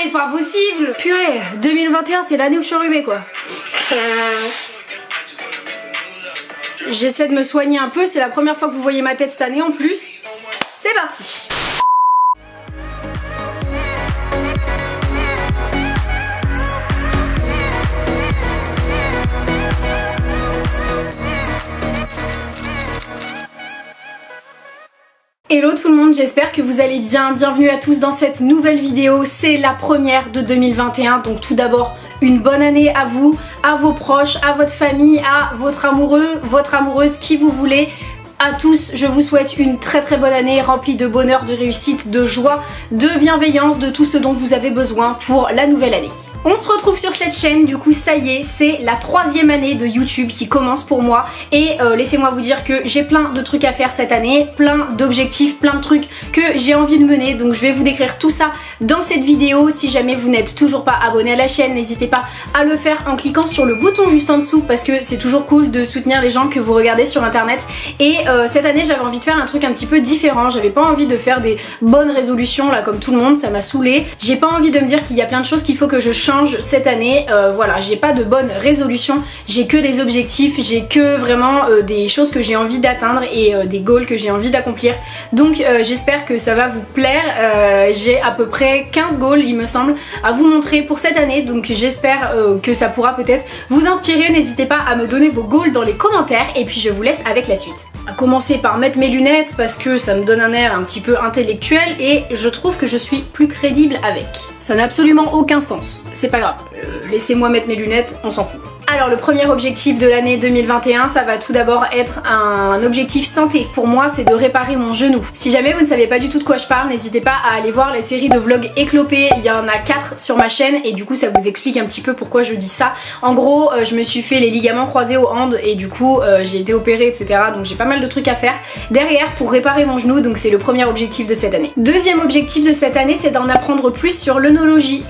mais c'est pas possible. Purée, 2021 c'est l'année où je suis enrhumée quoi. J'essaie de me soigner un peu, c'est la première fois que vous voyez ma tête cette année en plus. C'est parti. Hello tout le monde, j'espère que vous allez bien. Bienvenue à tous dans cette nouvelle vidéo. C'est la première de 2021, donc tout d'abord une bonne année à vous, à vos proches, à votre famille, à votre amoureux, votre amoureuse, qui vous voulez. À tous, je vous souhaite une très bonne année remplie de bonheur, de réussite, de joie, de bienveillance, de tout ce dont vous avez besoin pour la nouvelle année. On se retrouve sur cette chaîne, du coup ça y est, c'est la 3e année de YouTube qui commence pour moi et laissez-moi vous dire que j'ai plein de trucs à faire cette année, plein d'objectifs, plein de trucs que j'ai envie de mener, donc je vais vous décrire tout ça dans cette vidéo. Si jamais vous n'êtes toujours pas abonné à la chaîne, n'hésitez pas à le faire en cliquant sur le bouton juste en dessous parce que c'est toujours cool de soutenir les gens que vous regardez sur internet. Et cette année j'avais envie de faire un truc un petit peu différent, j'avais pas envie de faire des bonnes résolutions là comme tout le monde, ça m'a saoulée. J'ai pas envie de me dire qu'il y a plein de choses qu'il faut que je change cette année, voilà, j'ai pas de bonne résolution, j'ai que des objectifs, j'ai que vraiment des choses que j'ai envie d'atteindre et des goals que j'ai envie d'accomplir. Donc j'espère que ça va vous plaire. J'ai à peu près 15 goals il me semble à vous montrer pour cette année, donc j'espère que ça pourra peut-être vous inspirer. N'hésitez pas à me donner vos goals dans les commentaires et puis je vous laisse avec la suite. À commencer par mettre mes lunettes parce que ça me donne un air un petit peu intellectuel et je trouve que je suis plus crédible avec. Ça n'a absolument aucun sens, c'est pas grave, laissez-moi mettre mes lunettes, on s'en fout. Alors le premier objectif de l'année 2021, ça va tout d'abord être un objectif santé. Pour moi, c'est de réparer mon genou. Si jamais vous ne savez pas du tout de quoi je parle, n'hésitez pas à aller voir la série de vlogs éclopés. Il y en a 4 sur ma chaîne et du coup ça vous explique un petit peu pourquoi je dis ça. En gros, je me suis fait les ligaments croisés au hand et du coup j'ai été opérée, etc. Donc j'ai pas mal de trucs à faire derrière pour réparer mon genou, donc c'est le premier objectif de cette année. Deuxième objectif de cette année, c'est d'en apprendre plus sur l'œnologie.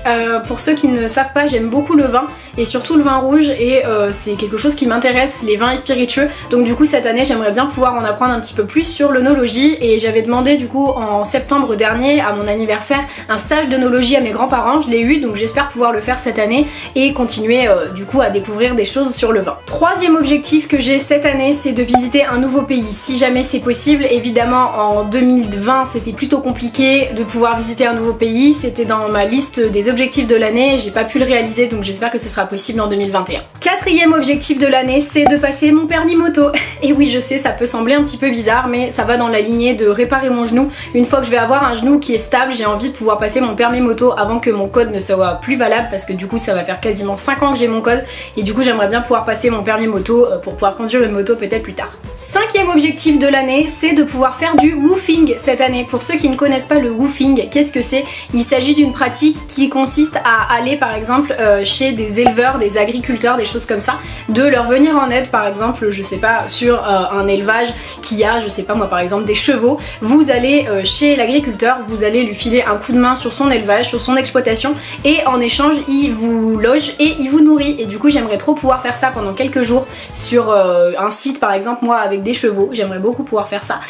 Pour ceux qui ne savent pas, j'aime beaucoup le vin et surtout le vin rouge et c'est quelque chose qui m'intéresse, les vins et spiritueux. Donc du coup cette année j'aimerais bien pouvoir en apprendre un petit peu plus sur l'œnologie et j'avais demandé du coup en septembre dernier à mon anniversaire un stage d'œnologie à mes grands-parents. Je l'ai eu, donc j'espère pouvoir le faire cette année et continuer du coup à découvrir des choses sur le vin. Troisième objectif que j'ai cette année, c'est de visiter un nouveau pays si jamais c'est possible. Évidemment en 2020 c'était plutôt compliqué de pouvoir visiter un nouveau pays, c'était dans ma liste des objectifs de l'année, j'ai pas pu le réaliser donc j'espère que ce sera possible en 2021. Quatrième objectif de l'année, c'est de passer mon permis moto. Et oui, je sais, ça peut sembler un petit peu bizarre, mais ça va dans la lignée de réparer mon genou. Une fois que je vais avoir un genou qui est stable, j'ai envie de pouvoir passer mon permis moto avant que mon code ne soit plus valable, parce que du coup ça va faire quasiment 5 ans que j'ai mon code et du coup j'aimerais bien pouvoir passer mon permis moto pour pouvoir conduire une moto peut-être plus tard. Cinquième objectif de l'année, c'est de pouvoir faire du woofing cette année. Pour ceux qui ne connaissent pas le woofing, qu'est-ce que c'est? Il s'agit d'une pratique qui consiste à aller par exemple chez des éleveurs, des agriculteurs, des choses comme ça, de leur venir en aide par exemple, je sais pas, sur un élevage qui a, je sais pas moi par exemple, des chevaux. Vous allez chez l'agriculteur, vous allez lui filer un coup de main sur son élevage, sur son exploitation et en échange il vous loge et il vous nourrit. Et du coup j'aimerais trop pouvoir faire ça pendant quelques jours sur un site par exemple, moi avec des chevaux, j'aimerais beaucoup pouvoir faire ça,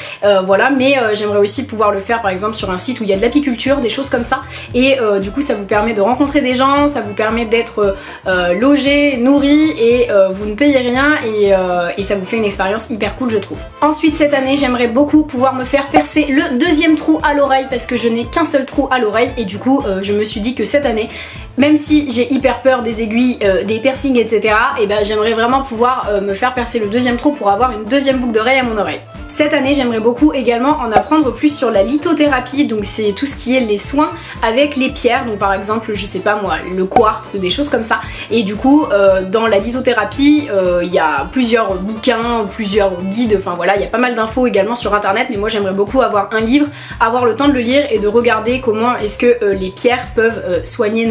voilà. Mais j'aimerais aussi pouvoir le faire par exemple sur un site où il y a de l'apiculture, des choses comme ça, et du coup ça vous permet de rencontrer des gens, ça vous permet d'être logé, nourri et vous ne payez rien et ça vous fait une expérience hyper cool je trouve. Ensuite cette année j'aimerais beaucoup pouvoir me faire percer le deuxième trou à l'oreille parce que je n'ai qu'un seul trou à l'oreille et du coup je me suis dit que cette année, même si j'ai hyper peur des aiguilles, des piercings etc, et ben j'aimerais vraiment pouvoir me faire percer le deuxième trou pour avoir une deuxième boucle d'oreille à mon oreille. Cette année j'aimerais beaucoup également en apprendre plus sur la lithothérapie, donc c'est tout ce qui est les soins avec les pierres, donc par exemple je sais pas moi le quartz, des choses comme ça. Et du coup dans la lithothérapie il y a plusieurs bouquins, plusieurs guides, enfin voilà, il y a pas mal d'infos également sur internet, mais moi j'aimerais beaucoup avoir un livre, avoir le temps de le lire et de regarder comment est-ce que les pierres peuvent soigner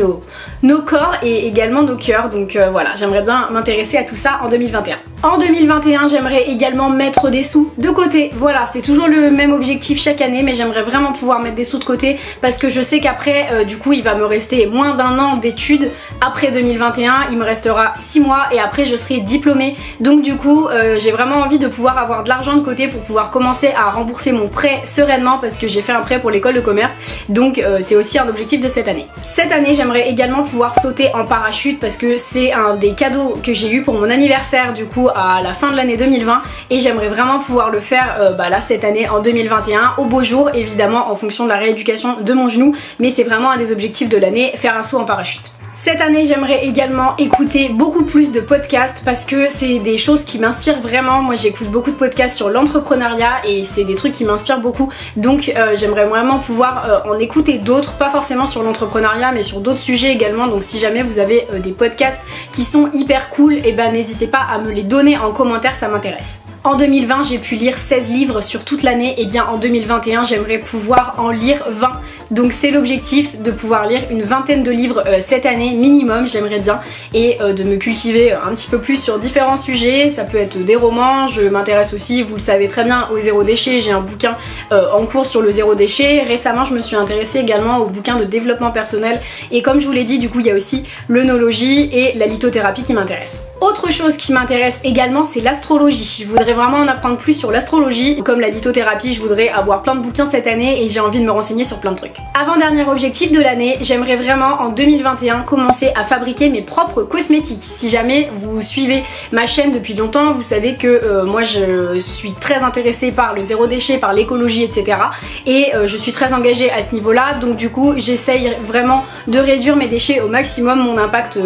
nos corps et également nos cœurs. Donc voilà, j'aimerais bien m'intéresser à tout ça en 2021. En 2021 j'aimerais également mettre des sous de côté côté. Voilà, c'est toujours le même objectif chaque année, mais j'aimerais vraiment pouvoir mettre des sous de côté parce que je sais qu'après du coup il va me rester moins d'un an d'études après 2021, il me restera 6 mois et après je serai diplômée. Donc du coup j'ai vraiment envie de pouvoir avoir de l'argent de côté pour pouvoir commencer à rembourser mon prêt sereinement parce que j'ai fait un prêt pour l'école de commerce. Donc c'est aussi un objectif de cette année. Cette année j'aimerais également pouvoir sauter en parachute parce que c'est un des cadeaux que j'ai eu pour mon anniversaire du coup à la fin de l'année 2020 et j'aimerais vraiment pouvoir le faire là cette année en 2021 au beau jour, évidemment en fonction de la rééducation de mon genou, mais c'est vraiment un des objectifs de l'année, faire un saut en parachute. Cette année j'aimerais également écouter beaucoup plus de podcasts parce que c'est des choses qui m'inspirent vraiment. Moi j'écoute beaucoup de podcasts sur l'entrepreneuriat et c'est des trucs qui m'inspirent beaucoup, donc j'aimerais vraiment pouvoir en écouter d'autres, pas forcément sur l'entrepreneuriat mais sur d'autres sujets également. Donc si jamais vous avez des podcasts qui sont hyper cool, et ben n'hésitez pas à me les donner en commentaire, ça m'intéresse. En 2020 j'ai pu lire 16 livres sur toute l'année, et bien en 2021 j'aimerais pouvoir en lire 20. Donc c'est l'objectif de pouvoir lire une vingtaine de livres cette année minimum, j'aimerais bien, et de me cultiver un petit peu plus sur différents sujets. Ça peut être des romans, je m'intéresse aussi, vous le savez très bien, au zéro déchet. J'ai un bouquin en cours sur le zéro déchet. Récemment je me suis intéressée également au bouquin de développement personnel et comme je vous l'ai dit, du coup il y a aussi l'œnologie et la lithothérapie qui m'intéressent. Autre chose qui m'intéresse également, c'est l'astrologie. Je voudrais vraiment en apprendre plus sur l'astrologie. Comme la lithothérapie, je voudrais avoir plein de bouquins cette année et j'ai envie de me renseigner sur plein de trucs. Avant-dernier objectif de l'année, j'aimerais vraiment en 2021 commencer à fabriquer mes propres cosmétiques. Si jamais vous suivez ma chaîne depuis longtemps, vous savez que moi je suis très intéressée par le zéro déchet, par l'écologie, etc. Et je suis très engagée à ce niveau-là. Donc du coup, j'essaye vraiment de réduire mes déchets au maximum, mon impact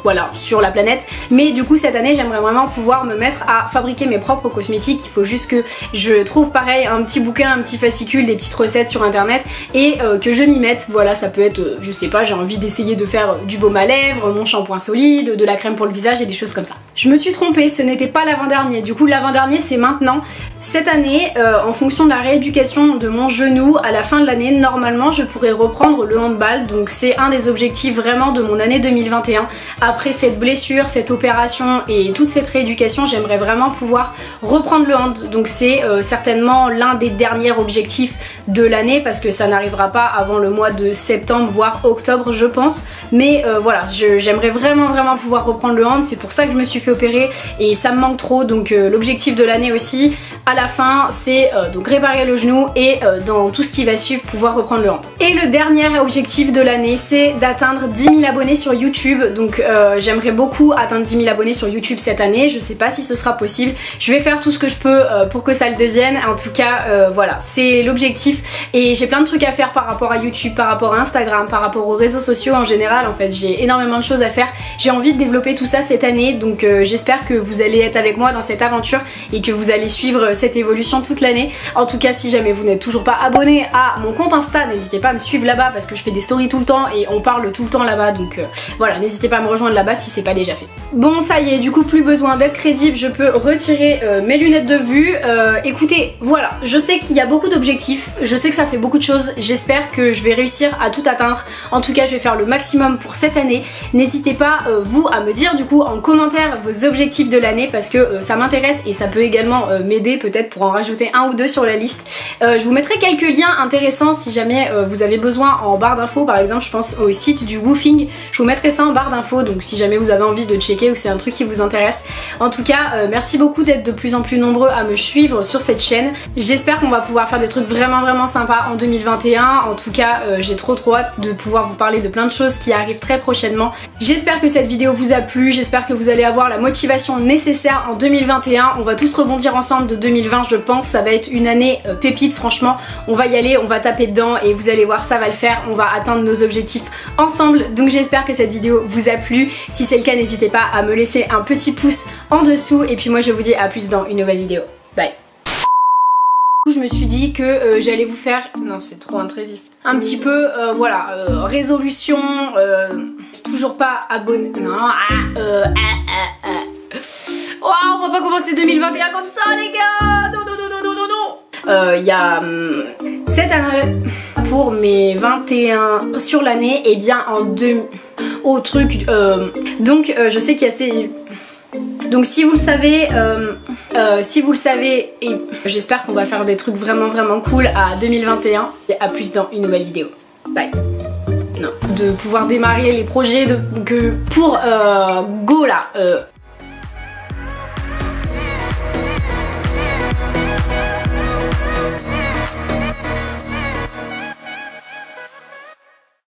voilà, sur la planète. Mais du coup cette année j'aimerais vraiment pouvoir me mettre à fabriquer mes propres cosmétiques. Il faut juste que je trouve pareil un petit bouquin, un petit fascicule, des petites recettes sur internet et que je m'y mette. Voilà, ça peut être, je sais pas, j'ai envie d'essayer de faire du baume à lèvres, mon shampoing solide, de la crème pour le visage et des choses comme ça. Je me suis trompée, ce n'était pas l'avant-dernier, du coup l'avant-dernier c'est maintenant. Cette année, en fonction de la rééducation de mon genou, à la fin de l'année, normalement je pourrais reprendre le handball. Donc c'est un des objectifs vraiment de mon année 2021. Après cette blessure, cette opération et toute cette rééducation, j'aimerais vraiment pouvoir reprendre le hand. Donc c'est certainement l'un des derniers objectifs de l'année parce que ça n'arrivera pas avant le mois de septembre voire octobre je pense. Mais voilà, j'aimerais vraiment pouvoir reprendre le hand. C'est pour ça que je me suis fait opérer et ça me manque trop. Donc l'objectif de l'année aussi à la fin c'est donc réparer le genou et dans tout ce qui va suivre pouvoir reprendre le hand. Et le dernier objectif de l'année c'est d'atteindre 10 000 abonnés sur YouTube. Donc j'aimerais beaucoup atteindre 10 000 abonnés sur YouTube cette année. Je sais pas si ce sera possible. Je vais faire tout ce que je peux pour que ça le devienne. En tout cas voilà, c'est l'objectif et j'ai plein de trucs à faire par rapport à YouTube, par rapport à Instagram, par rapport aux réseaux sociaux en général. En fait j'ai énormément de choses à faire. J'ai envie de développer tout ça cette année, donc j'espère que vous allez être avec moi dans cette aventure et que vous allez suivre cette évolution toute l'année. En tout cas si jamais vous n'êtes toujours pas abonné à mon compte Insta, n'hésitez pas à me suivre là-bas parce que je fais des stories tout le temps et on parle tout le temps là-bas. Donc voilà, n'hésitez pas à me rejoindre là-bas si c'est pas déjà fait. Bon ça y est, du coup plus besoin d'être crédible, je peux retirer mes lunettes de vue. Écoutez, voilà, je sais qu'il y a beaucoup d'objectifs, je sais que ça fait beaucoup de choses, j'espère que je vais réussir à tout atteindre. En tout cas je vais faire le maximum pour cette année. N'hésitez pas vous à me dire du coup en commentaire vos objectifs de l'année parce que ça m'intéresse et ça peut également m'aider peut-être pour en rajouter un ou deux sur la liste. Je vous mettrai quelques liens intéressants si jamais vous avez besoin en barre d'infos. Par exemple je pense au site du Woofing, je vous mettrai ça en barre d'infos, donc si jamais vous avez envie de checker ou c'est un truc qui vous intéresse. En tout cas merci beaucoup d'être de plus en plus nombreux à me suivre sur cette chaîne. J'espère qu'on va pouvoir faire des trucs vraiment sympas en 2021. En tout cas j'ai trop hâte de pouvoir vous parler de plein de choses qui arrivent très prochainement. J'espère que cette vidéo vous a plu, j'espère que vous allez avoir la motivation nécessaire en 2021. On va tous rebondir ensemble de 2020 je pense, ça va être une année pépite franchement. On va y aller, on va taper dedans et vous allez voir ça va le faire, on va atteindre nos objectifs ensemble. Donc j'espère que cette vidéo vous a plu. Si c'est le cas n'hésitez pas à me laisser un petit pouce en dessous et puis moi je vous dis à plus dans une nouvelle vidéo. Bye. Je me suis dit que j'allais vous faire, non c'est trop intrusif, un petit peu voilà, résolution, toujours pas abonné, non, oh, on va pas commencer 2021 comme ça les gars, non. Il y a cette année pour mes 21 sur l'année et bien en deux au truc, donc je sais qu'il y a ces... Donc si vous le savez, et j'espère qu'on va faire des trucs vraiment cool à 2021. Et à plus dans une nouvelle vidéo. Bye. Non. De pouvoir démarrer les projets pour go là.